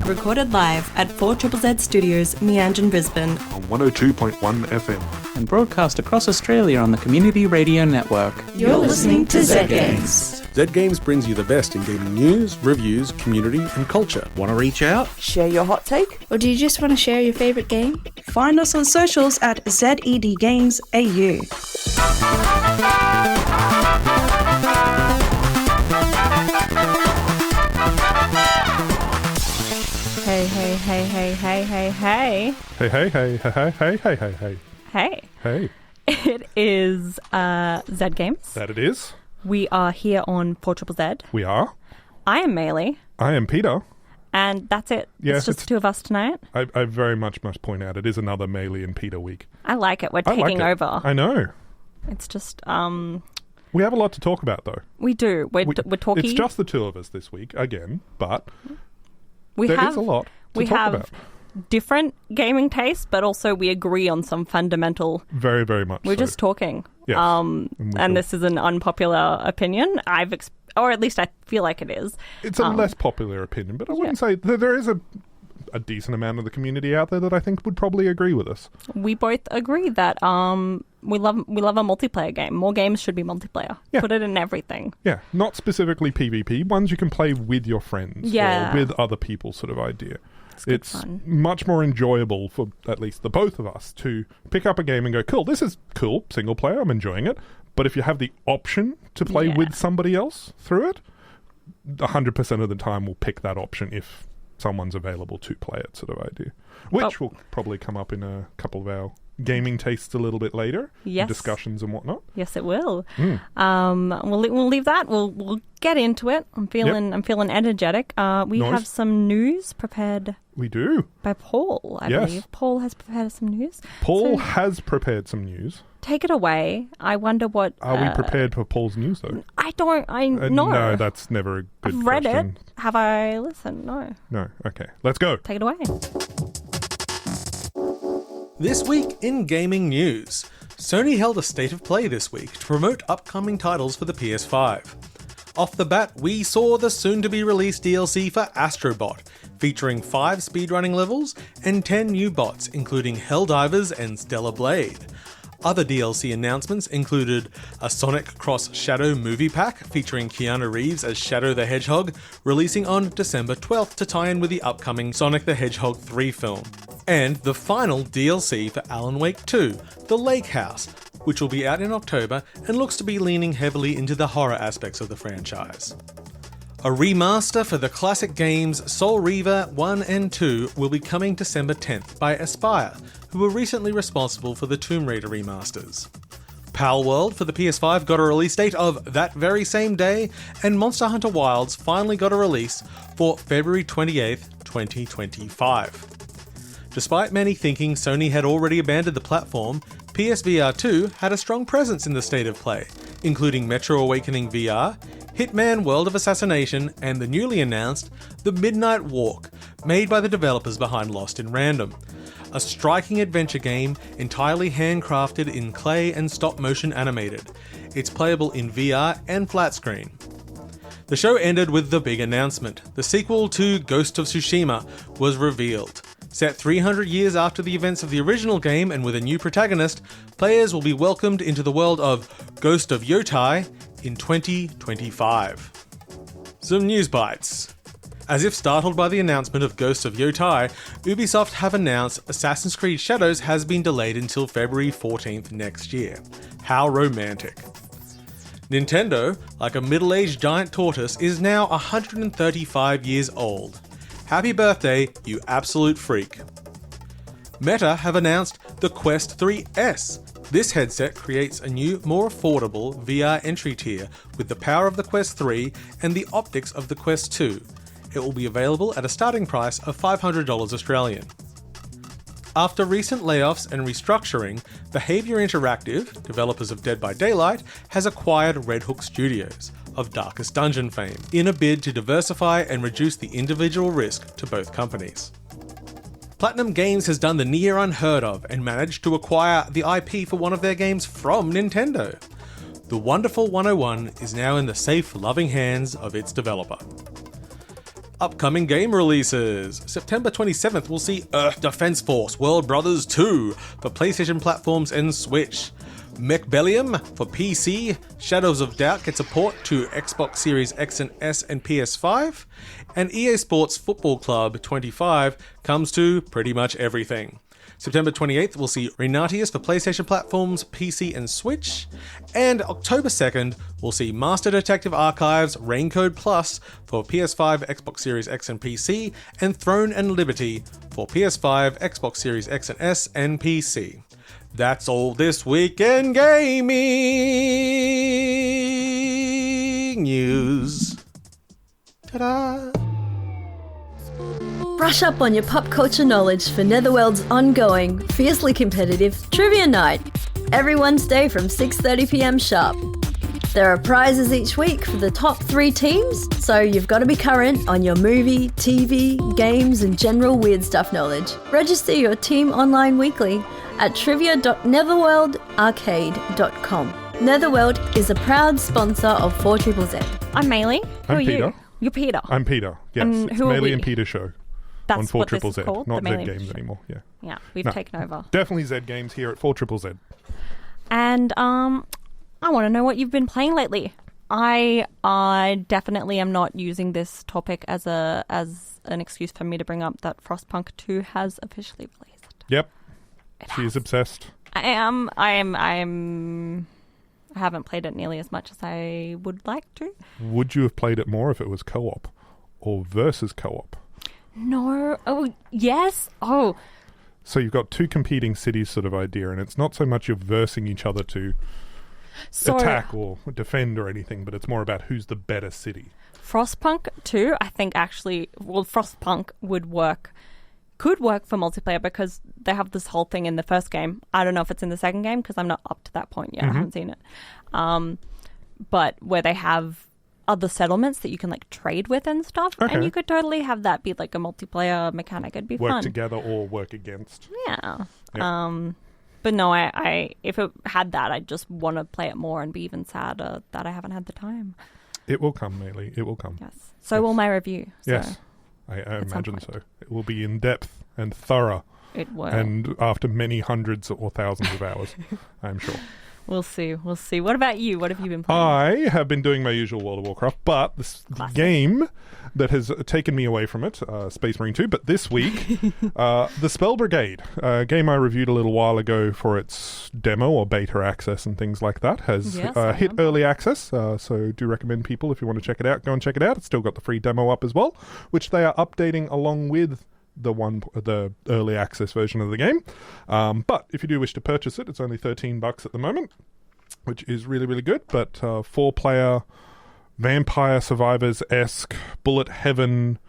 recorded live at 4ZZZ Studios, Meanjin, Brisbane. On 102.1 FM. And broadcast across Australia on the Community Radio Network. You're listening to Z Games. Z Games brings you the best in gaming news, reviews, community and culture. Want to reach out? Share your hot take? Or do you just want to share your favourite game? Find us on socials at ZEDGamesAU. Hey, hey, hey, hey, hey, hey, hey. Hey, hey, hey, hey, hey, hey, hey, hey, hey. Hey. Hey. It is Z Games. That it is. We are here on 4ZZZ. We are. I am Maylee. I am Peter. And that's it. Yes, it's just the two of us tonight. I very much must point out it is another Maylee and Peter week. I like it. We're taking over. I know. It's just... We have a lot to talk about, though. We do. We're talking... It's just the two of us this week, again, but there is a lot to talk about. Different gaming tastes, but also we agree on some fundamental... Very, very much We're just talking. Yes. And this is an unpopular opinion. Or at least I feel like it is. It's a less popular opinion, but I wouldn't say... There is a decent amount of the community out there that I think would probably agree with us. We both agree that we love a multiplayer game. More games should be multiplayer. Yeah. Put it in everything. Yeah, not specifically PvP, ones you can play with your friends or with other people sort of idea. It's fun. Much more enjoyable for at least the both of us to pick up a game and go, cool, this is cool, single player, I'm enjoying it. But if you have the option to play with somebody else through it, 100% of the time we'll pick that option if someone's available to play it sort of idea. Which will probably come up in a couple of our gaming tastes a little bit later. Yes. Discussions and whatnot. Yes, it will. We'll leave that. We'll get into it. I'm feeling energetic. We have some news prepared. We do. By Paul, I believe. Paul has prepared some news. Paul has prepared some news. Take it away. I wonder what... Are we prepared for Paul's news, though? No. No, that's never a good I've read question. it. Have I listened? No. No. Okay. Let's go. Take it away. This week in gaming news, Sony held a state of play this week to promote upcoming titles for the PS5. Off the bat, we saw the soon-to-be-released DLC for Astrobot, featuring 5 speedrunning levels and 10 new bots, including Helldivers and Stellar Blade. Other DLC announcements included a Sonic Cross Shadow movie pack featuring Keanu Reeves as Shadow the Hedgehog, releasing on December 12th to tie in with the upcoming Sonic the Hedgehog 3 film. And the final DLC for Alan Wake 2, The Lake House, which will be out in October and looks to be leaning heavily into the horror aspects of the franchise. A remaster for the classic games Soul Reaver 1 and 2 will be coming December 10th by Aspyr, who were recently responsible for the Tomb Raider remasters. Palworld for the PS5 got a release date of that very same day, and Monster Hunter Wilds finally got a release for February 28th, 2025. Despite many thinking Sony had already abandoned the platform, PSVR 2 had a strong presence in the state of play, including Metro Awakening VR, Hitman World of Assassination, and the newly announced The Midnight Walk, made by the developers behind Lost in Random, a striking adventure game entirely handcrafted in clay and stop-motion animated. It's playable in VR and flat screen. The show ended with the big announcement. The sequel to Ghost of Tsushima was revealed. Set 300 years after the events of the original game and with a new protagonist, players will be welcomed into the world of Ghost of Yotai in 2025. Some news bites. As if startled by the announcement of Ghost of Yotai, Ubisoft have announced Assassin's Creed Shadows has been delayed until February 14th next year. How romantic. Nintendo, like a middle-aged giant tortoise, is now 135 years old. Happy birthday, you absolute freak. Meta have announced the Quest 3S. This headset creates a new, more affordable VR entry tier with the power of the Quest 3 and the optics of the Quest 2. It will be available at a starting price of $500 Australian. After recent layoffs and restructuring, Behaviour Interactive, developers of Dead by Daylight, has acquired Red Hook Studios, of Darkest Dungeon fame, in a bid to diversify and reduce the individual risk to both companies. Platinum Games has done the near unheard of and managed to acquire the IP for one of their games from Nintendo. The Wonderful 101 is now in the safe, loving hands of its developer. Upcoming game releases. September 27th, we'll see Earth Defense Force World Brothers 2 for PlayStation platforms and Switch. Mechbellium for PC. Shadows of Doubt gets a port to Xbox Series X and S and PS5. And EA Sports Football Club 25 comes to pretty much everything. September 28th, we'll see Renatius for PlayStation platforms, PC and Switch. And October 2nd, we'll see Master Detective Archives Raincode Plus for PS5, Xbox Series X and PC, and Throne and Liberty for PS5, Xbox Series X and S, and PC. That's all this week in gaming news. Ta-da! Brush up on your pop culture knowledge for Netherworld's ongoing, fiercely competitive Trivia Night, every Wednesday from 6:30pm sharp. There are prizes each week for the top 3 teams, so you've got to be current on your movie, TV, games and general weird stuff knowledge. Register your team online weekly at trivia.netherworldarcade.com. Netherworld is a proud sponsor of 4ZZZ. I'm Maylee. Who I'm are Peter. you? You're Peter. I'm Peter. Yes, And it's who are Maylee we? and Peter show That's on what this is 4ZZZ, called, not the Z Maylee Games Show. anymore. Yeah, Yeah, we've No, taken over. Definitely Z Games here at 4ZZZ. And I want to know what you've been playing lately. I definitely am not using this topic as an excuse for me to bring up that Frostpunk 2 has officially released. Yep, she is obsessed. I haven't played it nearly as much as I would like to. Would you have played it more if it was co-op or versus co-op? No. Oh, yes. Oh, So you've got 2 competing cities sort of idea, and it's not so much you're versing each other to so attack or defend or anything, but it's more about who's the better city. Frostpunk 2, I think actually, well, Frostpunk could work for multiplayer because they have this whole thing in the first game. I don't know if it's in the second game because I'm not up to that point yet. I haven't seen it. But where they have other settlements that you can like trade with and stuff. Okay. And you could totally have that be like a multiplayer mechanic. It'd be Work fun. together or work against. Yeah. Yep. But no, I if it had that, I'd just want to play it more and be even sadder that I haven't had the time. It will come, Maylee. It will come. Yes. So will my review. So Yes, I some imagine point. so. It will be in depth and thorough, It will. and after many hundreds or thousands of hours, I'm sure. We'll see. We'll see. What about you? What have you been playing? I have been doing my usual World of Warcraft, but the game that has taken me away from it, Space Marine 2, but this week, the Spell Brigade, a game I reviewed a little while ago for its demo or beta access and things like that, has Yes, I hit remember. early access, so do recommend people, if you want to check it out, go and check it out. It's still got the free demo up as well, which they are updating along with the early access version of the game. But if you do wish to purchase it, it's only $13 at the moment, which is really, really good. But 4-player Vampire Survivors-esque bullet heaven,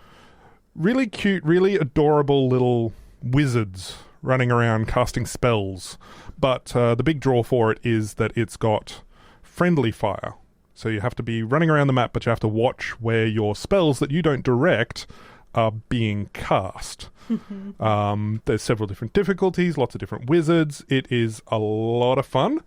really cute, really adorable little wizards running around casting spells. But the big draw for it is that it's got friendly fire. So you have to be running around the map, but you have to watch where your spells that you don't direct are being cast. There's several different difficulties, lots of different wizards. It is a lot of fun.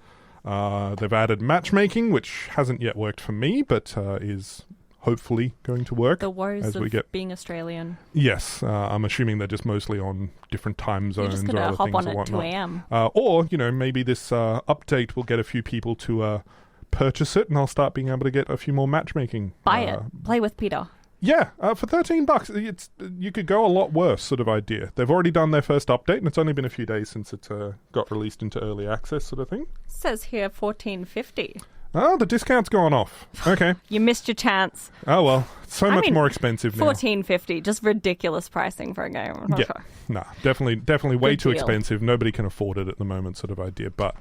They've added matchmaking, which hasn't yet worked for me, but is hopefully going to work. The woes as of we get. being Australian. Yes, I'm assuming they're just mostly on different time You're zones just or going to other hop things on or at whatnot. 2 a.m. Or, maybe this update will get a few people to purchase it, and I'll start being able to get a few more matchmaking. Buy it. Play with Peter. Yeah, for $13, you could go a lot worse sort of idea. They've already done their first update, and it's only been a few days since it got released into early access sort of thing. Says here $14.50. Oh, the discount's gone off. Okay. You missed your chance. Oh, well, it's so I much mean, more expensive now. $14.50, just ridiculous pricing for a game. Yeah, no, definitely way Good too deal. expensive. Nobody can afford it at the moment sort of idea. But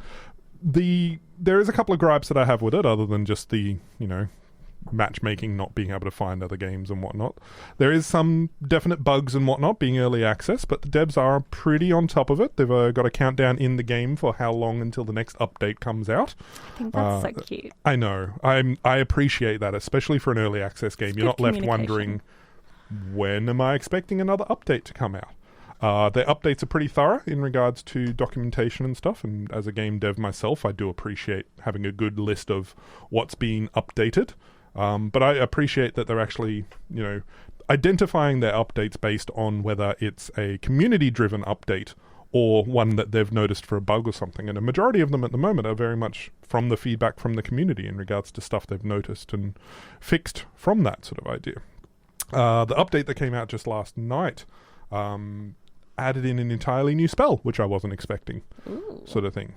there is a couple of gripes that I have with it, other than just the, matchmaking, not being able to find other games and whatnot. There is some definite bugs and whatnot being early access, but the devs are pretty on top of it. They've got a countdown in the game for how long until the next update comes out. I think that's so cute. I know. I appreciate that, especially for an early access game. You're not good left communication. wondering, when am I expecting another update to come out? Their updates are pretty thorough in regards to documentation and stuff, and as a game dev myself, I do appreciate having a good list of what's being updated. But I appreciate that they're actually, identifying their updates based on whether it's a community-driven update or one that they've noticed for a bug or something. And a majority of them at the moment are very much from the feedback from the community in regards to stuff they've noticed and fixed from that sort of idea. The update that came out just last night added in an entirely new spell, which I wasn't expecting. Ooh. Sort of thing.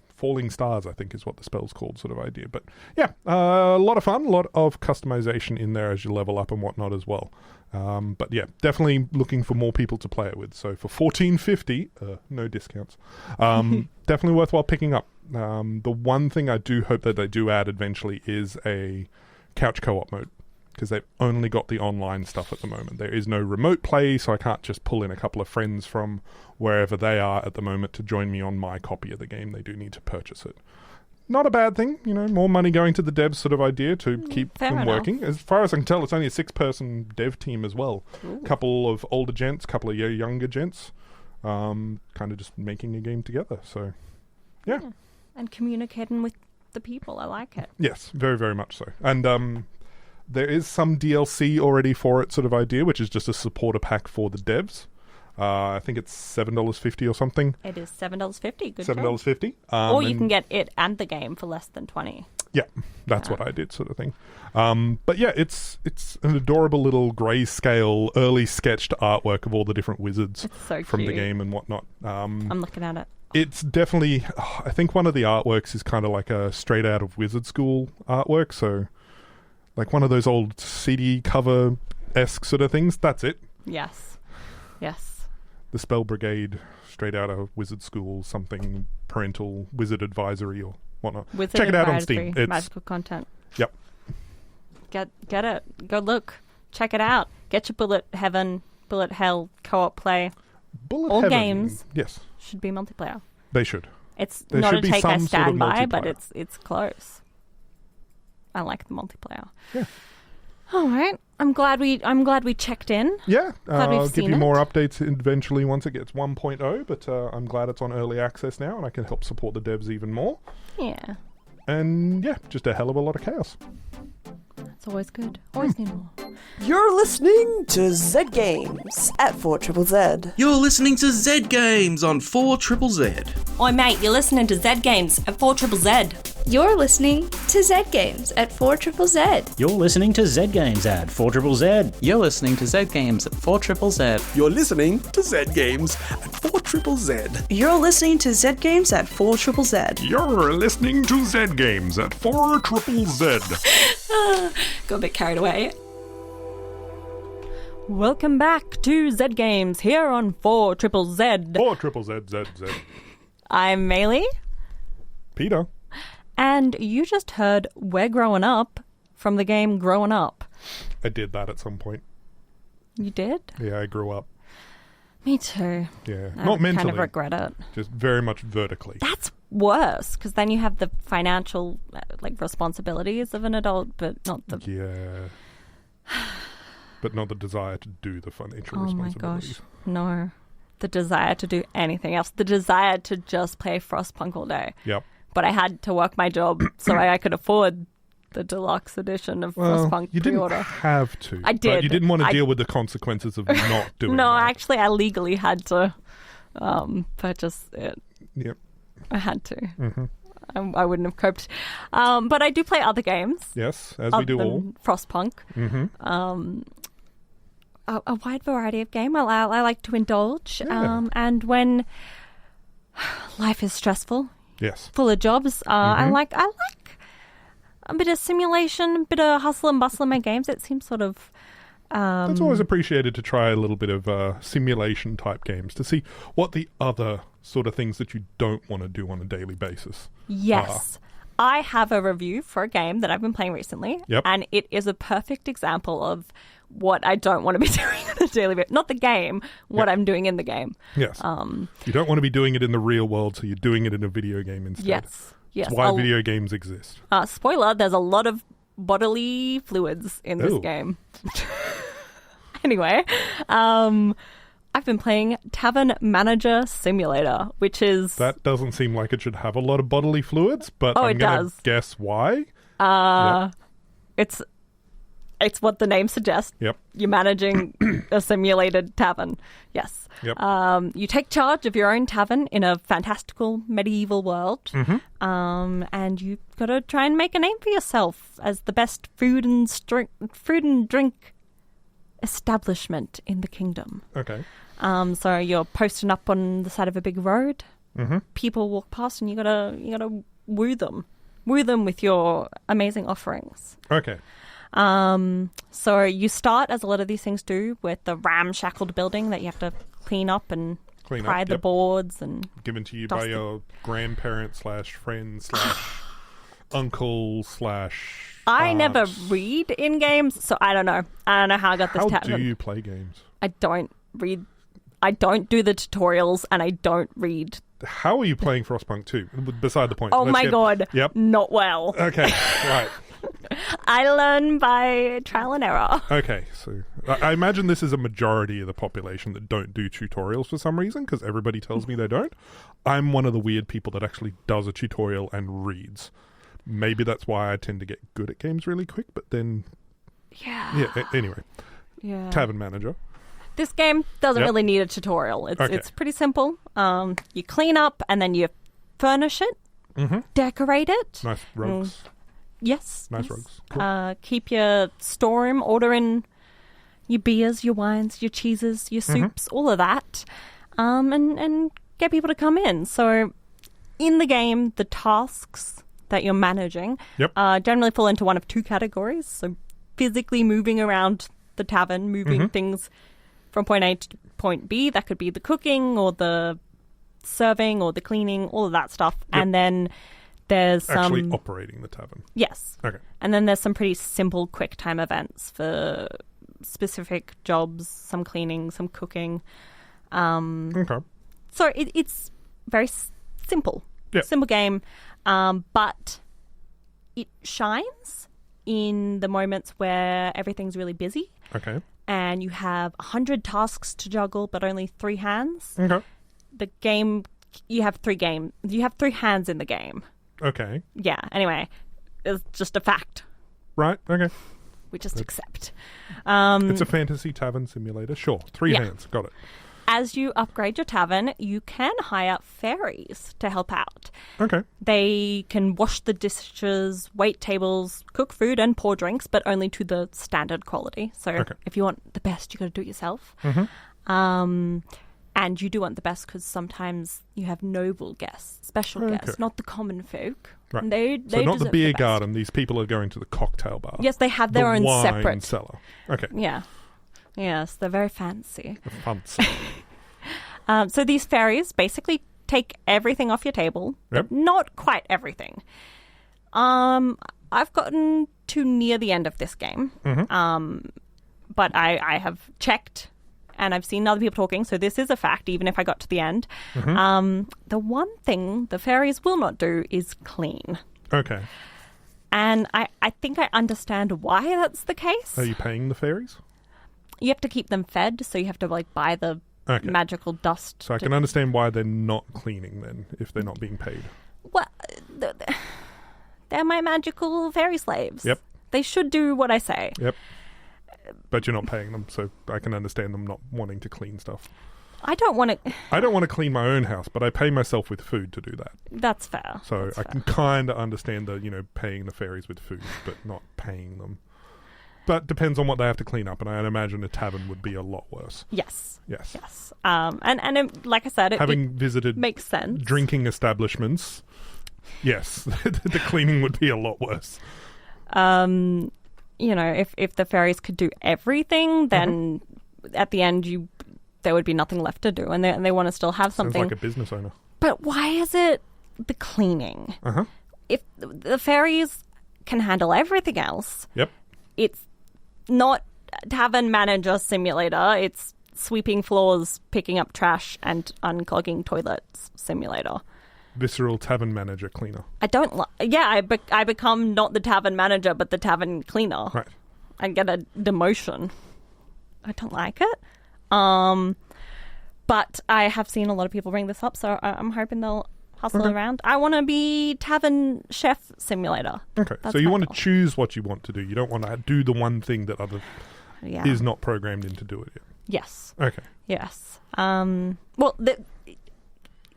Falling Stars, I think, is what the spell's called, sort of idea. But yeah, a lot of fun, a lot of customization in there as you level up and whatnot as well. But yeah, definitely looking for more people to play it with. So for $14.50, no discounts, definitely worthwhile picking up. The one thing I do hope that they do add eventually is a couch co-op mode, because they've only got the online stuff at the moment. There is no remote play, so I can't just pull in a couple of friends from wherever they are at the moment to join me on my copy of the game. They do need to purchase it. Not a bad thing, more money going to the devs sort of idea to keep fair them enough. working. As far as I can tell, it's only a 6-person dev team as well. Ooh. Couple of older gents, couple of younger gents, kind of just making a game together. So, yeah. And communicating with the people. I like it. Yes, very, very much so. And there is some DLC already for it sort of idea, which is just a supporter pack for the devs. I think it's $7.50 or something. It is $7.50. Good job. $7.50. Or you can get it and the game for less than $20. Yeah, that's what I did, sort of thing. But yeah, it's an adorable little grayscale, early sketched artwork of all the different wizards It's so from the cute. game and whatnot. I'm looking at it. It's definitely, I think one of the artworks is kind of like a straight out of Wizard School artwork, so like one of those old CD cover-esque sort of things. That's it. Yes. The Spell Brigade, straight out of Wizard School, something parental wizard advisory or whatnot. Wizard Check it out on advisory, Steam. It's, magical content. Yep. Get it. Go look. Check it out. Get your Bullet Heaven, Bullet Hell co-op play. Bullet All Heaven, games. Yes, Should be multiplayer. they should. It's There not should a be take I some sort of stand by, but multiplayer. it's close. I like the multiplayer. Yeah. All right. I'm glad we checked in. Yeah, Glad we've I'll give seen you it. more updates eventually once it gets 1.0, but I'm glad it's on early access now and I can help support the devs even more. Yeah. And yeah, just a hell of a lot of chaos. It's always good. Always need more. You're listening to Z Games at 4ZZZ. You're listening to Z Games on 4ZZZ. Oi, mate, you're listening to Z Games at 4ZZZ. You're listening to Z Games at 4ZZZ. You're listening to Z Games at 4ZZZ. You're listening to Z Games at 4ZZZ. You're listening to Z Games at 4ZZZ. You're listening to Z Games at 4ZZZ. You're listening to Z Games at 4ZZZ. Got a bit carried away. Welcome back to Z Games here on 4ZZZ. 4ZZZ. I'm Maylee, Peter. and you just heard We're Growing Up from the game Growing Up. I did that at some point. You did? Yeah, I grew up. Me too. Yeah, I not mentally. kind of regret it. Just very much vertically. That's worse, because then you have the financial responsibilities of an adult, but not the... Yeah. But not the desire to do the financial Oh my responsibilities. gosh, no. The desire to do anything else. The desire to just play Frostpunk all day. Yep. But I had to work my job so I could afford the deluxe edition of Frostpunk you didn't pre-order. have to. I did. But you didn't want to deal with the consequences of not doing No, that. actually, I legally had to purchase it. Yep. I had to. Mm-hmm. I wouldn't have coped. But I do play other games. Yes, as we do other all. than Frostpunk. Mm-hmm. A wide variety of game. I like to indulge. Yeah. And when life is stressful, Yes. full of jobs, I like a bit of simulation, a bit of hustle and bustle in my games. It seems sort of... It's always appreciated to try a little bit of simulation type games to see what the other sort of things that you don't want to do on a daily basis. Yes. I have a review for a game that I've been playing recently, Yep. and it is a perfect example of what I don't want to be doing on a daily basis. Not the game, what I'm doing in the game. Yes. You don't want to be doing it in the real world, so you're doing it in a video game instead. Yes. That's why video games exist. Spoiler, there's a lot of bodily fluids in this Ooh. game. Anyway, I've been playing Tavern Manager Simulator, which is... That doesn't seem like it should have a lot of bodily fluids, but Oh, I'm it going does. to guess why. It's It's what the name suggests. Yep. You're managing a simulated tavern. Yes. Yep. You take charge of your own tavern in a fantastical medieval world. Mm-hmm. And you've got to try and make a name for yourself as the best food and drink establishment in the kingdom. Okay. So you're posting up on the side of a big road. Mm-hmm. People walk past, and you gotta woo them with your amazing offerings. Okay. So you start, as a lot of these things do, with the ramshackled building that you have to clean up and pry the boards and given to you by your grandparent / friend / uncle / I never read in games, so I don't know. I don't know how I got this tavern. How do you play games? I don't read. I don't do the tutorials, and I don't read. How are you playing Frostpunk 2? Beside the point. Oh my god. Yep. Not well. Okay, right. I learn by trial and error. Okay, so I imagine this is a majority of the population that don't do tutorials for some reason, because everybody tells me they don't. I'm one of the weird people that actually does a tutorial and reads. Maybe that's why I tend to get good at games really quick, but then... Yeah. Anyway. Yeah. Tavern Manager. This game doesn't really need a tutorial. It's pretty simple. You clean up and then you furnish it, decorate it. Nice rugs. Yes. Nice rugs. Cool. Keep your storeroom, order in your beers, your wines, your cheeses, your soups, all of that, and get people to come in. So in the game, the tasks that you're managing generally fall into one of two categories. So physically moving around the tavern, moving things from point A to point B. That could be the cooking or the serving or the cleaning, all of that stuff. Yep. And then there's some... Actually operating the tavern. Yes. Okay. And then there's some pretty simple quick time events for specific jobs, some cleaning, some cooking. Okay. So it's very simple. Yep. Simple game. But it shines in the moments where everything's really busy. Okay. And you have 100 tasks to juggle, but only 3 hands. Okay. The game, you have 3 hands in the game. Okay. Yeah, anyway, it's just a fact. Right, okay. We just accept. It's a fantasy tavern simulator. Sure, 3 hands. Got it. As you upgrade your tavern, you can hire fairies to help out. Okay. They can wash the dishes, wait tables, cook food, and pour drinks, but only to the standard quality. So if you want the best, you got to do it yourself. And you do want the best because sometimes you have noble guests, special guests, not the common folk. Right. And they so not the deserve beer best. garden. These people are going to the cocktail bar. Yes, they have their own wine separate cellar. Okay. Yeah. Yes, they're very fancy. Fancy. So these fairies basically take everything off your table, but not quite everything. I've gotten to near the end of this game, but I have checked and I've seen other people talking, so this is a fact, even if I got to the end. The one thing the fairies will not do is clean. Okay. And I think I understand why that's the case. Are you paying the fairies? You have to keep them fed, so you have to buy the magical dust. So I can understand why they're not cleaning then, if they're not being paid. Well, they're my magical fairy slaves. Yep. They should do what I say. Yep. But you're not paying them, so I can understand them not wanting to clean stuff. I don't want to... I don't want to clean my own house, but I pay myself with food to do that. That's fair. So I can kind of understand the, paying the fairies with food, but not paying them. But depends on what they have to clean up, and I imagine a tavern would be a lot worse. Yes. Yes. And like I said, having visited makes sense. Drinking establishments, yes, the cleaning would be a lot worse. If the fairies could do everything, then at the end there would be nothing left to do, and they want to still have something. Sounds like a business owner. But why is it the cleaning? If the fairies can handle everything else, it's not Tavern Manager Simulator. It's sweeping floors, picking up trash, and unclogging toilets simulator. Visceral tavern manager cleaner. I become not the tavern manager, but the tavern cleaner. Right. I get a demotion. I don't like it. But I have seen a lot of people bring this up, so I'm hoping they'll hustle around. I want to be Tavern Chef Simulator. Okay, That's so you my want goal. to choose what you want to do. You don't want to do the one thing that Yeah. is not programmed in to do it yet. Yes. Okay. Yes.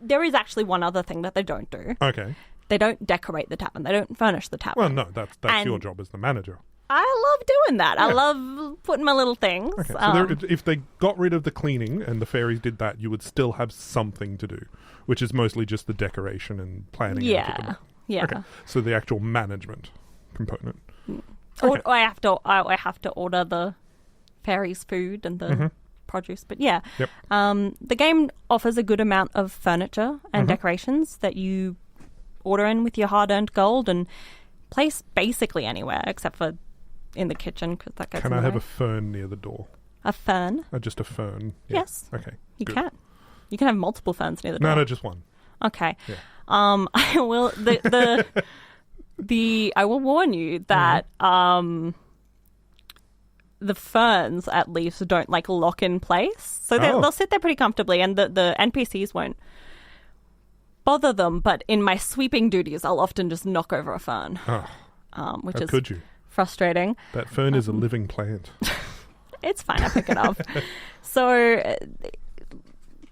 There is actually one other thing that they don't do. Okay. They don't decorate the tavern. They don't furnish the tavern. Well, no, that's And your job as the manager. I love doing that. Yeah. I love putting my little things. Okay, so if they got rid of the cleaning and the fairies did that, you would still have something to do, which is mostly just the decoration and planning. Yeah. Okay, so the actual management component. Or I have to order the fairies' food and the produce. But yeah, the game offers a good amount of furniture and decorations that you order in with your hard-earned gold and place basically anywhere except for in the kitchen because that gets. Can I have a fern near the door? A fern? Just a fern. Yeah. Yes. Okay. You good. can. You can have multiple ferns near the door. No, just one. Okay. Yeah. I will I will warn you that the ferns at least don't like lock in place. So they'll sit there pretty comfortably and the NPCs won't bother them, but in my sweeping duties I'll often just knock over a fern. Which How is could you? Frustrating. That fern is a living plant. It's fine, I pick it up. So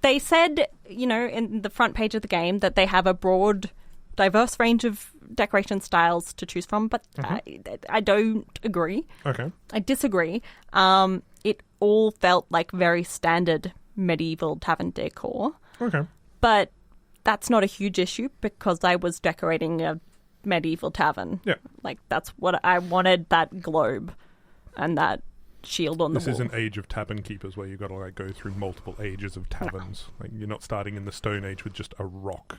they said, in the front page of the game that they have a broad, diverse range of decoration styles to choose from, but I don't agree. Okay. I disagree. It all felt like very standard medieval tavern decor. Okay. But that's not a huge issue because I was decorating a medieval tavern. Yeah. Like, that's what I wanted, that globe and that shield on the wall. This is an age of tavern keepers where you've got to go through multiple ages of taverns. Like, you're not starting in the Stone Age with just a rock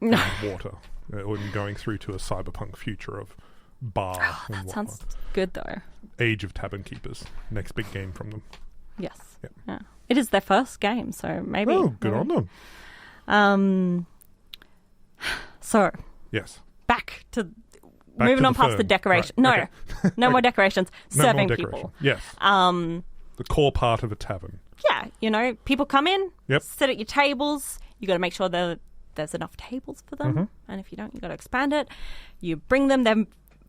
and water, or going through to a cyberpunk future of bar and That whatnot. sounds good, though. Age of tavern keepers. Next big game from them. Yes. Yep. Yeah. It is their first game, so maybe. Oh, good on them. So. Yes. Back to to moving on the past fern. the decoration. Right. No, no more decorations. No Serving more people. decoration. Yes. The core part of a tavern. Yeah, people come in, Yep. sit at your tables. You got to make sure that there's enough tables for them, and if you don't, you got to expand it. You bring them their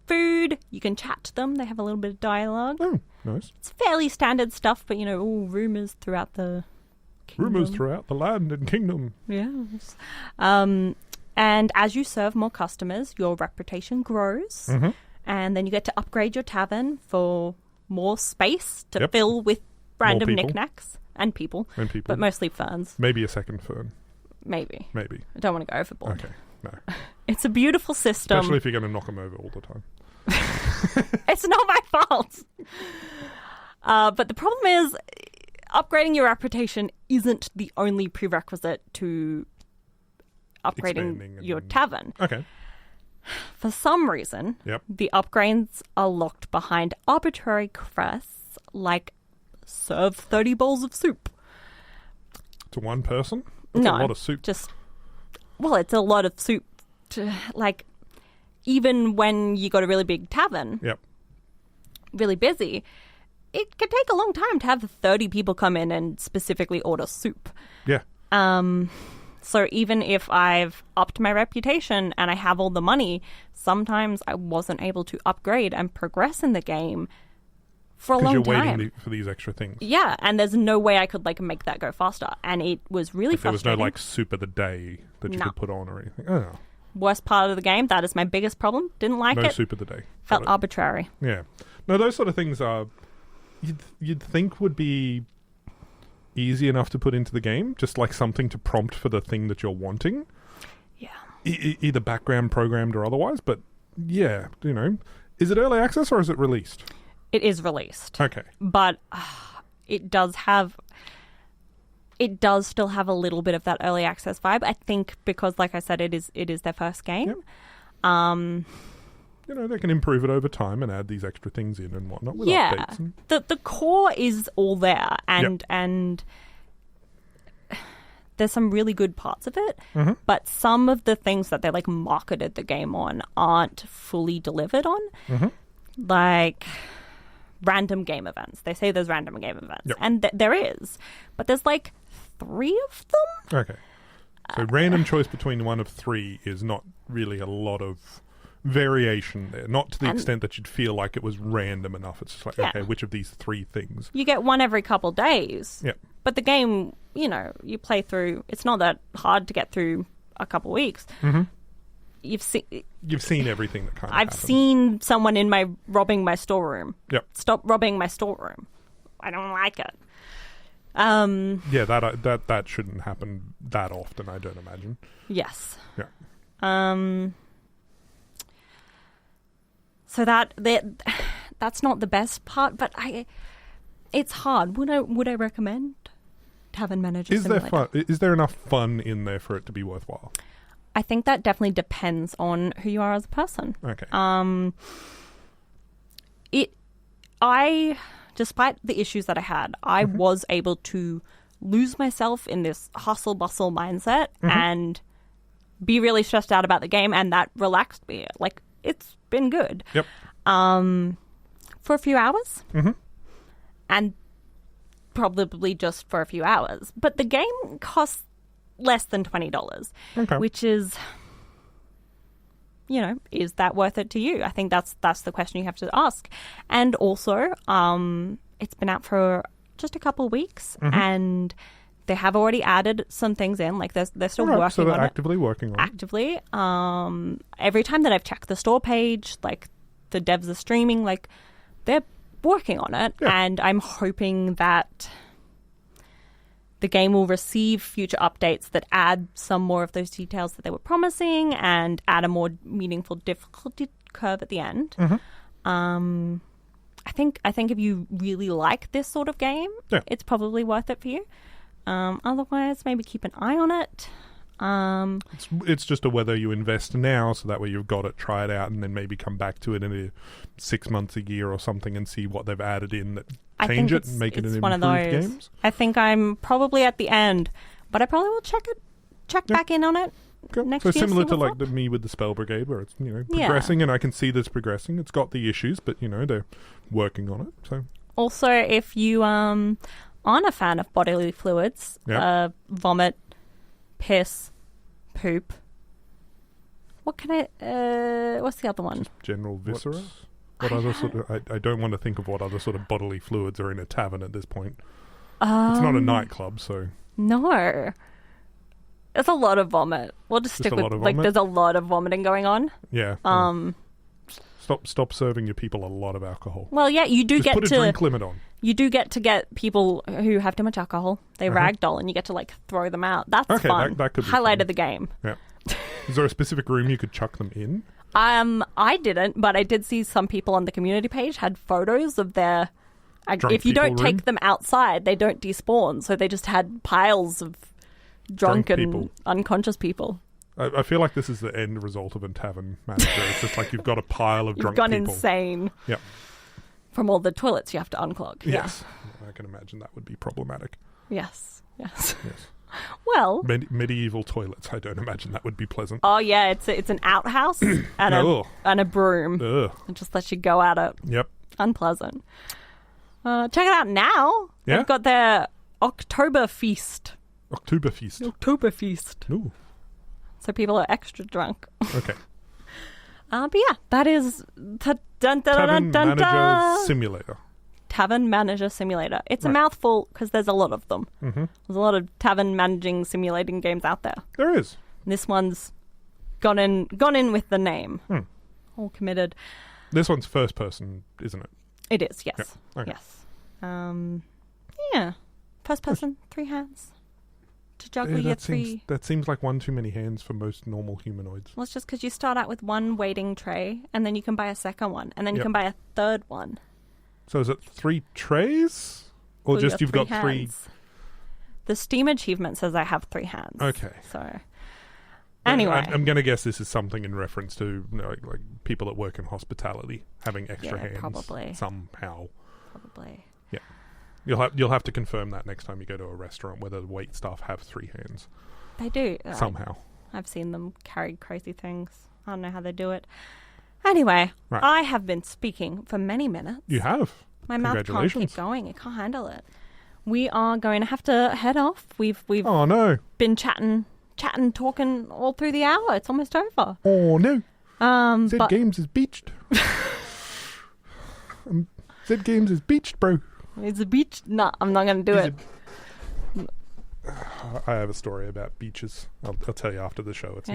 food. You can chat to them. They have a little bit of dialogue. Oh, nice. It's fairly standard stuff, but all rumors throughout the kingdom. Rumors throughout the land and kingdom. Yes. And as you serve more customers, your reputation grows. And then you get to upgrade your tavern for more space to fill with random people. knickknacks and people. But mostly ferns. Maybe a second fern. Maybe. I don't want to go overboard. Okay, no. It's a beautiful system. Especially if you're going to knock them over all the time. It's not my fault. But the problem is, upgrading your reputation isn't the only prerequisite to upgrading your tavern. Okay. For some reason, the upgrades are locked behind arbitrary crests like serve 30 bowls of soup. To one person? That's a lot of soup. It's a lot of soup. Even when you got a really big tavern, really busy, it can take a long time to have 30 people come in and specifically order soup. Yeah. So even if I've upped my reputation and I have all the money, sometimes I wasn't able to upgrade and progress in the game for a long time. Because you're waiting for these extra things. Yeah, and there's no way I could make that go faster. And it was really frustrating. There was no soup of the day that you could put on or anything. Oh. Worst part of the game, that is my biggest problem. Didn't like it. No soup of the day. Felt arbitrary. Yeah. No, those sort of things are you'd think would be easy enough to put into the game, just like something to prompt for the thing that you're wanting. Yeah. Either background programmed or otherwise, but yeah, is it early access or is it released? It is released. Okay. But it does still have a little bit of that early access vibe, I think, because like I said, it is their first game. Yep. They can improve it over time and add these extra things in and whatnot with updates. And... The core is all there, and there's some really good parts of it, but some of the things that they marketed the game on aren't fully delivered on. Like random game events. They say there's random game events, and there is, but there's 3 of them. Okay. So random choice between one of three is not really a lot of variation there. Not to the extent that you'd feel like it was random enough. It's just like, okay, which of these three things? You get one every couple days. Yep. But the game, you play through, it's not that hard to get through a couple weeks. Mm-hmm. You've seen everything that kind of I've seen someone robbing my storeroom. Yep. Stop robbing my storeroom. I don't like it. Yeah, that shouldn't happen that often, I don't imagine. Yes. Yeah. So that's not the best part, but it's hard. Would I recommend Tavern Manager Simulator? Is there enough fun in there for it to be worthwhile? I think that definitely depends on who you are as a person. Okay. Despite the issues that I had, I was able to lose myself in this hustle bustle mindset and be really stressed out about the game, and that relaxed me. Like, it's been good. Yep. For a few hours. And probably just for a few hours. But the game costs less than $20, which is, is that worth it to you? I think that's the question you have to ask. And also, it's been out for just a couple of weeks, and they have already added some things in. Like they're still working so they're on actively working on it. Actively. Every time that I've checked the store page, like the devs are streaming, like they're working on it, and I'm hoping that the game will receive future updates that add some more of those details that they were promising and add a more meaningful difficulty curve at the end. I think if you really like this sort of game, it's probably worth it for you. Otherwise, maybe keep an eye on it. It's just a whether you invest now, so that way you've got it, try it out, and then maybe come back to it in 6 months, a year, or something, and see what they've added in that change it and make it an one improved of those. games. I think I'm probably at the end, but I probably will check back in on it next year. So similar to me with the Spell Brigade, where it's progressing, and I can see this progressing. It's got the issues, but they're working on it. So also, if you aren't a fan of bodily fluids, vomit, piss, poop. What's the other one? Just general viscera. What other sort of? I don't want to think of what other sort of bodily fluids are in a tavern at this point. It's not a nightclub, so no. There's a lot of vomit. We'll just stick with there's a lot of vomiting going on. Yeah. Stop serving your people a lot of alcohol. Well, yeah, you do just put a drink limit on. You do get to get people who have too much alcohol. They ragdoll, and you get to throw them out. That's fun. That could be highlight fun. of the game. Yeah. Is there a specific room you could chuck them in? I didn't, but I did see some people on the community page had photos of their. If you don't take them outside, they don't despawn. So they just had piles of drunk and people. Unconscious people. I feel like this is the end result of a Tavern Manager. It's just like you've got a pile of drunk people. You've gone insane. Yep. From all the toilets you have to unclog. Yes. Yeah. I can imagine that would be problematic. Yes. Well, medieval toilets. I don't imagine that would be pleasant. Oh yeah, it's an outhouse and a broom. It just lets you go at it. Yep. Unpleasant. Check it out now. Yeah? They've got their Oktoberfest. Ooh. So people are extra drunk. Okay. But yeah, that is Tavern Manager Simulator. Tavern Manager Simulator. It's a mouthful because there's a lot of them. There's a lot of tavern managing simulating games out there. There is. And this one's gone in with the name. All committed. This one's first person, isn't it? It is, yes. Yeah. Okay. Yes. Yeah. First person, 3 hands. To juggle your three. That seems like one too many hands for most normal humanoids. Well, it's just because you start out with one waiting tray, and then you can buy a second one, and then you can buy a third one. So is it 3 trays? Or just you've got 3? The Steam achievement says I have 3 hands. Okay. So, anyway. I'm going to guess this is something in reference to like people that work in hospitality having extra hands. Probably. Somehow. Probably. Yeah. You'll have to confirm that next time you go to a restaurant whether the wait staff have 3 hands. They do. Somehow. I've seen them carry crazy things. I don't know how they do it. Anyway, right. I have been speaking for many minutes. You have. My mouth can't keep going. It can't handle it. We are going to have to head off. We've oh no been chatting chatting, talking all through the hour. It's almost over. Oh, no. Z But Games is beached. Z Games is beached, bro. it's a beach. No, I'm not going to do it. I have a story about beaches. I'll tell you after the show. It's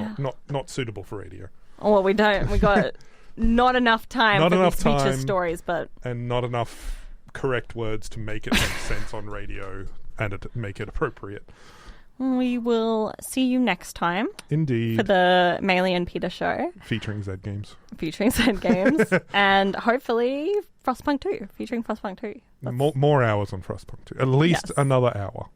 not suitable for radio. Oh, well, we don't. We got not enough time Not for enough these beaches time. stories, but And not enough correct words to make it make sense on radio and make it appropriate. we will see you next time Indeed. for the Maylee and Peter show Featuring Z Games. featuring Zed Games and hopefully Frostpunk 2 featuring Frostpunk 2. More hours on Frostpunk 2. At least Yes. another hour.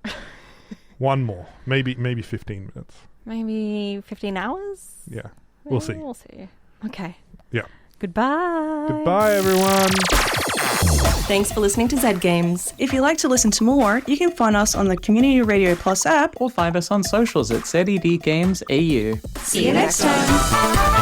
One more. Maybe 15 minutes. Maybe 15 hours? Yeah. We'll see. We'll see. Okay. Yeah. Goodbye. Goodbye, everyone. Thanks for listening to Z Games. If you'd like to listen to more, you can find us on the Community Radio Plus app. Or find us on socials at ZED Games AU. See you next time.